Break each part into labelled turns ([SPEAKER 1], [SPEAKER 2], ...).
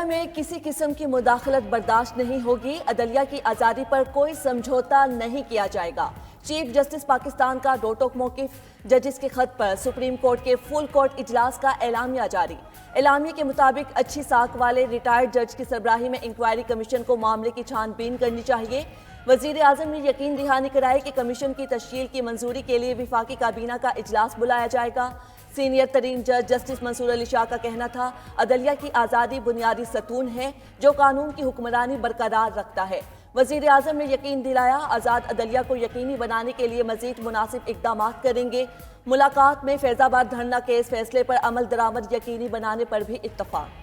[SPEAKER 1] अदलिया में किसी किस्म की मुदाखलत बर्दाश्त नहीं होगी। अदलिया की आज़ादी पर कोई समझौता नहीं किया जाएगा। चीफ जस्टिस पाकिस्तान का रोक-टोक मौकिफ। जजेस के खत पर सुप्रीम कोर्ट के फुल कोर्ट इजलास का एलामिया जारी। एलामिया के मुताबिक अच्छी साख वाले रिटायर्ड जज की सरबराही में इंक्वायरी कमीशन को मामले की छानबीन करनी चाहिए। वजीर आजम ने यकीन दहानी कराई कि कमीशन की तश्कील की मंजूरी के लिए विफाकी काबीना का इजलास बुलाया जाएगा। सीनियर तरीन जज जस्टिस मंसूर अली शाह का कहना था, अदलिया की आज़ादी बुनियादी सतून है जो कानून की हुक्मरानी बरकरार रखता है। वजीर आजम ने यकीन दिलाया, आज़ाद अदलिया को यकीनी बनाने के लिए मजीद मुनासिब इकदाम करेंगे। मुलाकात में फैजाबाद धरना केस फैसले पर अमल दरामद यकीनी बनाने पर भी इत्तफाक।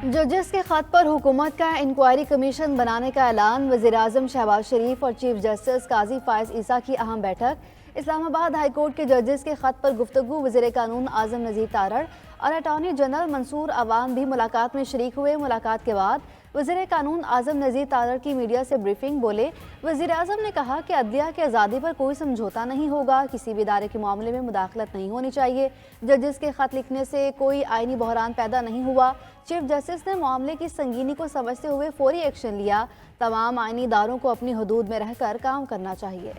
[SPEAKER 2] जजेस के खत पर हुकूमत का इंक्वायरी कमीशन बनाने का ऐलान। वज़ीर आज़म शहबाज शरीफ और चीफ जस्टिस काजी फायज ईसा की अहम बैठक। इस्लामाबाद हाई कोर्ट के जजेस के खत पर गुफ्तगू। वज़ीर कानून आज़म नज़ीर तारड़ और अटॉर्नी जनरल मंसूर अवान भी मुलाकात में शरीक हुए। मुलाकात के बाद वज़ीर कानून आज़म नज़ीर तारड़ की मीडिया से ब्रीफिंग। बोले, वज़ीर आज़म ने कहा कि अदलिया की आज़ादी पर कोई समझौता नहीं होगा, किसी भी इदारे के मामले में मुदाखलत नहीं होनी चाहिए। जजेस के खत लिखने से कोई आईनी बहरान पैदा नहीं हुआ। चीफ जस्टिस ने मामले की संगीनी को समझते हुए फौरी एक्शन लिया। तमाम आईनी इदारों को अपनी हदूद में रहकर काम करना चाहिए।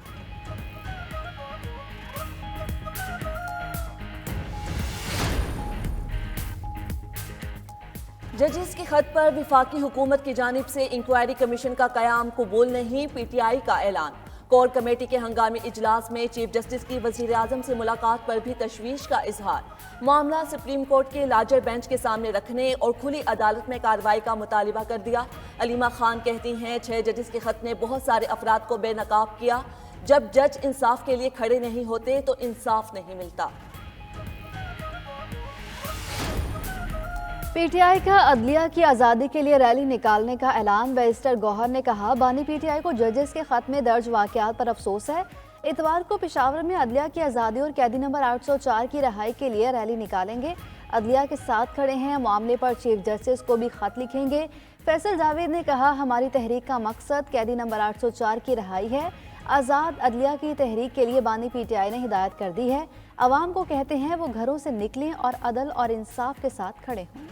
[SPEAKER 1] जजेस के खत पर विफाकी हुकूमत की जानिब से इंक्वायरी कमीशन का कयाम कबूल नहीं। PTI का ऐलान। कोर कमेटी के हंगामी इजलास में चीफ जस्टिस की वजीर आजम से मुलाकात पर भी तशवीश का इजहार। मामला सुप्रीम कोर्ट के लार्जर बेंच के सामने रखने और खुली अदालत में कार्रवाई का मुतालिबा कर दिया। अलीमा खान कहती हैं, 6 जजेस के खत ने बहुत सारे अफराद को बेनकाब किया। जब जज इंसाफ के लिए खड़े नहीं होते तो इंसाफ नहीं मिलता।
[SPEAKER 2] PTI का अदलिया की आज़ादी के लिए रैली निकालने का ऐलान। बैरिस्टर गौहर ने कहा, बानी PTI को जजेस के खत में दर्ज वाक़यात पर अफसोस है। इतवार को पेशावर में अदलिया की आज़ादी और कैदी नंबर 804 की रिहाई के लिए रैली निकालेंगे। अदलिया के साथ खड़े हैं। मामले पर चीफ जस्टिस को भी खत लिखेंगे। फैसल जावेद ने कहा, हमारी तहरीक का मकसद कैदी नंबर 804 की रिहाई है। आज़ाद अदलिया की तहरीक के लिए बानी PTI ने हिदायत कर दी है। अवाम को कहते हैं वो घरों से निकलें और अदल और इंसाफ के साथ खड़े हों।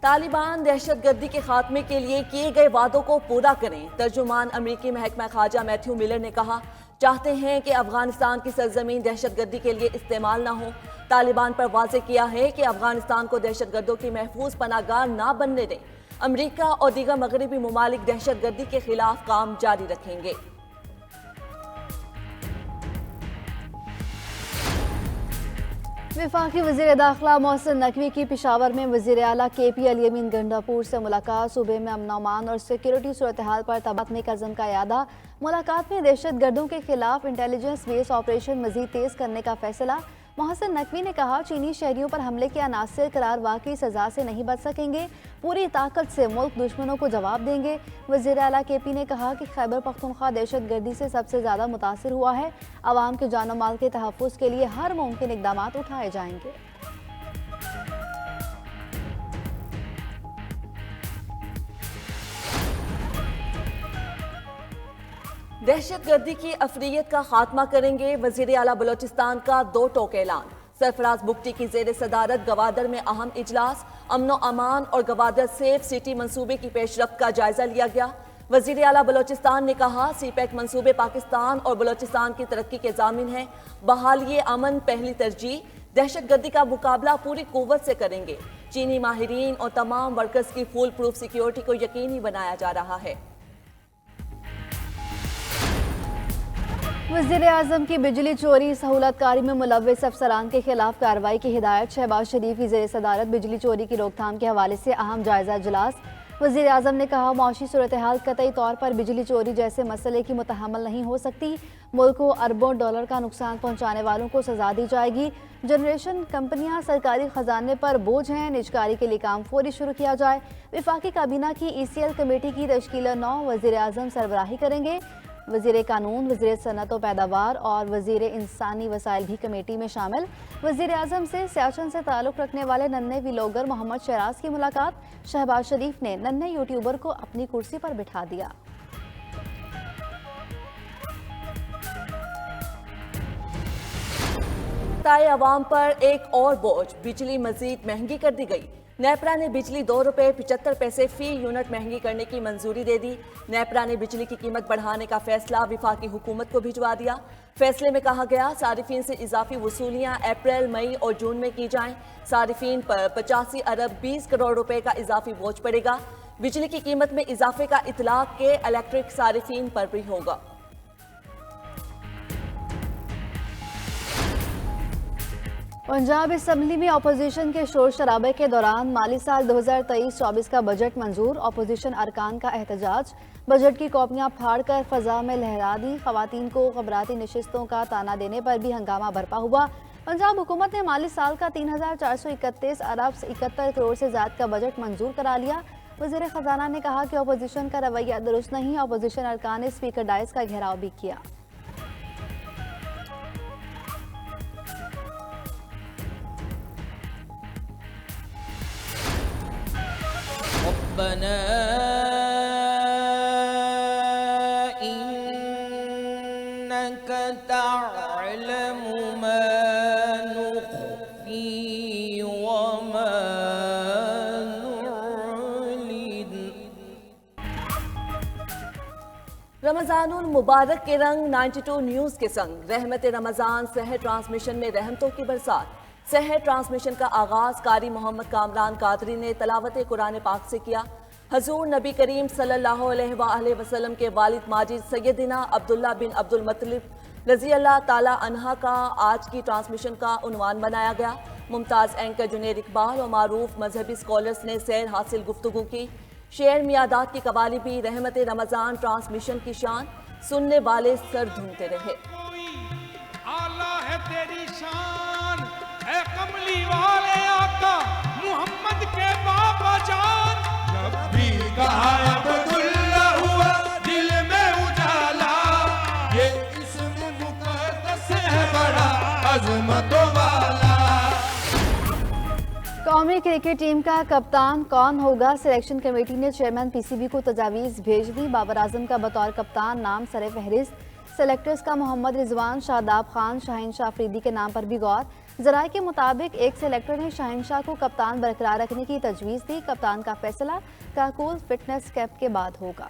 [SPEAKER 1] तालिबान दहशतगर्दी के खात्मे के लिए किए गए वादों को पूरा करें। तर्जुमान अमरीकी महकमा खारजा मैथ्यू मिलर ने कहा, चाहते हैं कि अफगानिस्तान की सरजमीन दहशतगर्दी के लिए इस्तेमाल ना हो। तालिबान पर वाज़े किया है कि अफगानिस्तान को दहशतगर्दों की महफूज पनाहगाह ना बनने दें। अमरीका और दीगर मगरबी ममालिक दहशतगर्दी के खिलाफ काम जारी रखेंगे।
[SPEAKER 2] वफाकी वज़ीर दाखिला मोहसिन नकवी की पेशावर में वज़ीर आला KP अली अमीन गंडापुर से मुलाकात। सूबे में अमन अमान और सिक्योरिटी सूरत हाल पर तबादले का अज़म का यादा। मुलाकात में दहशत गर्दों के खिलाफ इंटेलिजेंस बेस्ड ऑपरेशन मजीद तेज़ करने का फैसला। मोहसिन नकवी ने कहा, चीनी शहरियों पर हमले के अनासिर करार वाकई सजा से नहीं बच सकेंगे। पूरी ताकत से मुल्क दुश्मनों को जवाब देंगे। वज़ीर आला KP ने कहा कि खैबर पख्तूनख्वा दहशत गर्दी से सबसे ज़्यादा मुतासिर हुआ है। आवाम के जान माल के तहफ़्फ़ुज़ के लिए हर मुमकिन इक़दाम उठाए जाएंगे।
[SPEAKER 1] दहशतगर्दी की अफरियत का खात्मा करेंगे। वज़ीर आला बलोचिस्तान का 2 टोक ऐलान। सरफराज बुगटी की ज़ेर सदारत गवादर में अहम इजलास। अमन अमान और गवादर सेफ सिटी मंसूबे की पेशरफ्त का जायजा लिया गया। वज़ीर आला बलोचिस्तान ने कहा, CPEC मंसूबे पाकिस्तान और बलोचिस्तान की तरक्की के ज़ामिन है। बहाली अमन पहली तरजीह। दहशतगर्दी का मुकाबला पूरी कुव्वत से करेंगे। चीनी माहिरीन और तमाम वर्कर्स की फुल प्रूफ सिक्योरिटी को यकीनी बनाया जा रहा है।
[SPEAKER 2] वज़ीर आज़म की बिजली चोरी सहूलतकारी में मुलव्वस अफसरान के खिलाफ कार्रवाई की हिदायत। शहबाज शरीफ की ज़ेर सदारत बिजली चोरी की रोकथाम के हवाले से अहम जायजा इजलास। वज़ीर आज़म ने कहा, मौशी सूरत हाल कतई तौर पर बिजली चोरी जैसे मसले की मुतहम्मल नहीं हो सकती। मुल्क को अरबों डॉलर का नुकसान पहुँचाने वालों को सजा दी जाएगी। जनरेशन कंपनियाँ सरकारी खजाने पर बोझ हैं। निजकारी के लिए काम फौरी शुरू किया जाए। वफाकी काबीना की ECL कमेटी की तश्कील 9 वज़ीर आज़म सरबराही करेंगे। वज़ीर कानून, वज़ीर सनअत व पैदावार और वज़ीर इंसानी वसाइल भी कमेटी में शामिल। वज़ीर आज़म से सियासत से ताल्लुक़ रखने वाले नन्हे व्लॉगर मोहम्मद शराज की मुलाकात। शहबाज शरीफ ने नन्हे यूट्यूबर को अपनी कुर्सी पर बिठा दिया।
[SPEAKER 1] सताए अवाम पर एक और बोझ, बिजली मजीद महंगी कर दी गई। नेपरा ने बिजली ₹2.75 फी यूनिट महंगी करने की मंजूरी दे दी। नेपरा ने बिजली की कीमत बढ़ाने का फैसला विफाकी हुकूमत को भिजवा दिया। फैसले में कहा गया, सारिफीन से इजाफी वसूलियां अप्रैल, मई और जून में की जाएं। सारिफीन पर 85 अरब 20 करोड़ रुपए का इजाफी बोझ पड़ेगा। बिजली की कीमत में इजाफे का इतलाक के इलेक्ट्रिक सारिफीन पर भी होगा।
[SPEAKER 2] पंजाब असेंबली में अपोजिशन के शोर शराबे के दौरान माली साल 2023-24 का बजट मंजूर। अपोजिशन अरकान का एहतजाज, बजट की कॉपियां फाड़कर फजा में लहरा दी। खवातीन को खबराती नशिस्तों का ताना देने पर भी हंगामा बरपा हुआ। पंजाब हुकूमत ने माली साल का 3,431 अरब 71 करोड़ से ज्यादा का बजट मंजूर करा लिया। वज़ीर खजाना ने कहा कि अपोजिशन का रवैया दुरुस्त नहीं। अपोजिशन अरकान ने स्पीकर डाइस का घेराव भी किया।
[SPEAKER 3] रब्बना इन्नका तअलमु मा नुख्फी व मा नुअलिन।
[SPEAKER 1] रमजानुल मुबारक के रंग 92 न्यूज के संग रहमत रमजान सहर ट्रांसमिशन में रहमतों की बरसात। सहर ट्रांसमिशन का आगाज कारी मोहम्मद कामरान कादरी ने तलावत कुरान पाक से किया। हजूर नबी करीम सल्लल्लाहु अलैहि वसल्लम के वालिद माजिद सैयदना अब्दुल्ला बिन अब्दुल मुत्तलिब रजी अल्लाह ताला अन्हा का आज की ट्रांसमिशन का उन्वान बनाया गया। मुमताज एंकर जुनेर इकबाल और मारूफ मजहबी स्कॉलर्स ने सैर हासिल गुफ्तगू की। शेर मियादात की कवाली भी रहमत रमजान ट्रांसमिशन की शान, सुनने वाले सर धूमते रहे।
[SPEAKER 4] आला है तेरी शान, है कमली वाले आका मोहम्मद के बाबा जान। जब भी कहा अब्दुल्ला हुआ दिल में उजाला, ये इस्म मुक़द्दस है बड़ा अज़मतों वाला।
[SPEAKER 2] कौमी क्रिकेट टीम का कप्तान कौन होगा? सिलेक्शन कमेटी ने चेयरमैन पीसीबी को तजावीज़ भेज दी। बाबर आजम का बतौर कप्तान नाम सरे फहरिस्त। सेलेक्टर्स का मोहम्मद रिजवान, शादाब खान, शाहीन शाह अफरीदी के नाम पर भी गौर। जराये के मुताबिक एक सेलेक्टर ने शाहीन शाह को कप्तान बरकरार रखने की तजवीज़ दी। कप्तान का फैसला काकूल फिटनेस कैंप के बाद होगा।